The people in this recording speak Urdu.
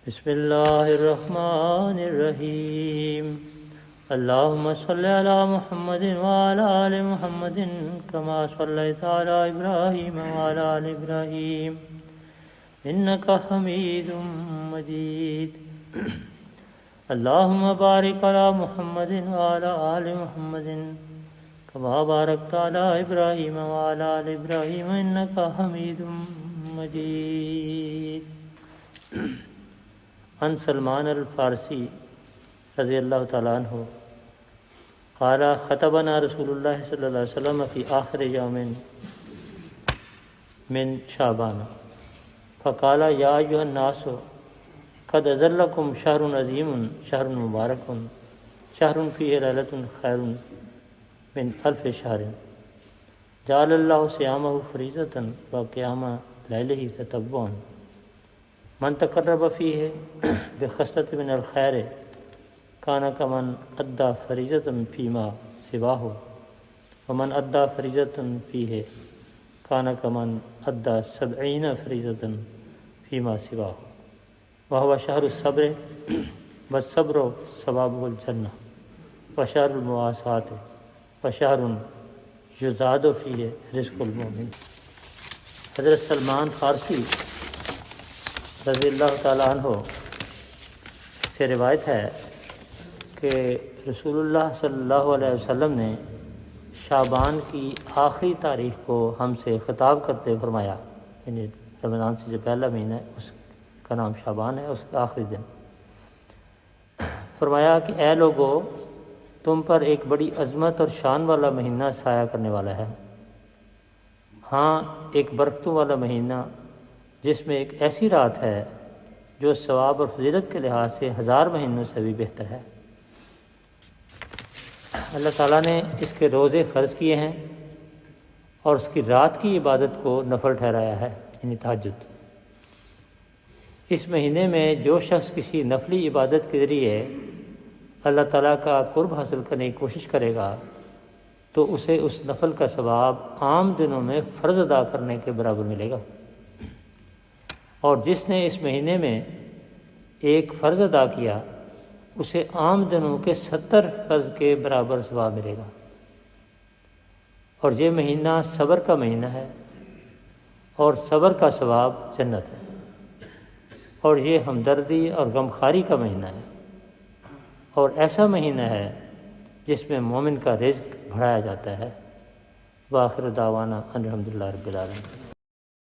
بسم اللہ الرحمن الرحیم اللہم صلی علی محمد وعلی آل محمد کما صلیت علی ابراہیم وعلی آل ابراہیم انک حمید مجید اللہم بارک علی محمد وعلی آل محمد کما بارکت علی ابراہیم وعلی آل ابراہیم انک حمید مجید۔ عن سلمان الفارسی رضی اللہ تعالیٰ عنہ قال خطبنا رسول اللہ صلی اللہ علیہ وسلم فی آخر یوم من شعبان فقال یا ایھا الناس قد اظلکم شہر عظیم شہر مبارک شہر فیہ لیلۃ خیر من الف شہر جعل اللہ صیامہ فریضۃ وقیام لیلہ تطوعا من تقرب فیہ بخصلۃ من الخیر کان کمن ادى فریضۃ فیما سواہ ومن ادى فریضۃ فیہ کان کمن ادى 70 فریضۃ فیما سواہ وہو شہر الصبر والصبر ثوابہ الجنہ وشہر المواساۃ وشہر یزاد فیہ رزق المؤمن۔ حضرت سلمان فارسی رضی اللہ تعالیٰ عنہ سے روایت ہے کہ رسول اللہ صلی اللہ علیہ وسلم نے شعبان کی آخری تاریخ کو ہم سے خطاب کرتے فرمایا، یعنی رمضان سے جو پہلا مہینہ ہے اس کا نام شعبان ہے، اس کا آخری دن فرمایا کہ اے لوگو، تم پر ایک بڑی عظمت اور شان والا مہینہ سایہ کرنے والا ہے، ہاں ایک برکتوں والا مہینہ جس میں ایک ایسی رات ہے جو ثواب اور فضیلت کے لحاظ سے 1000 مہینوں سے بھی بہتر ہے۔ اللہ تعالیٰ نے اس کے روزے فرض کیے ہیں اور اس کی رات کی عبادت کو نفل ٹھہرایا ہے، یعنی تہجد۔ اس مہینے میں جو شخص کسی نفلی عبادت کے ذریعے اللہ تعالیٰ کا قرب حاصل کرنے کی کوشش کرے گا تو اسے اس نفل کا ثواب عام دنوں میں فرض ادا کرنے کے برابر ملے گا، اور جس نے اس مہینے میں ایک فرض ادا کیا اسے عام دنوں کے 70 فرض کے برابر ثواب ملے گا۔ اور یہ مہینہ صبر کا مہینہ ہے اور صبر کا ثواب جنت ہے، اور یہ ہمدردی اور غمخواری کا مہینہ ہے، اور ایسا مہینہ ہے جس میں مومن کا رزق بڑھایا جاتا ہے۔ وآخر دعوانا ان الحمد للہ رب العالمین۔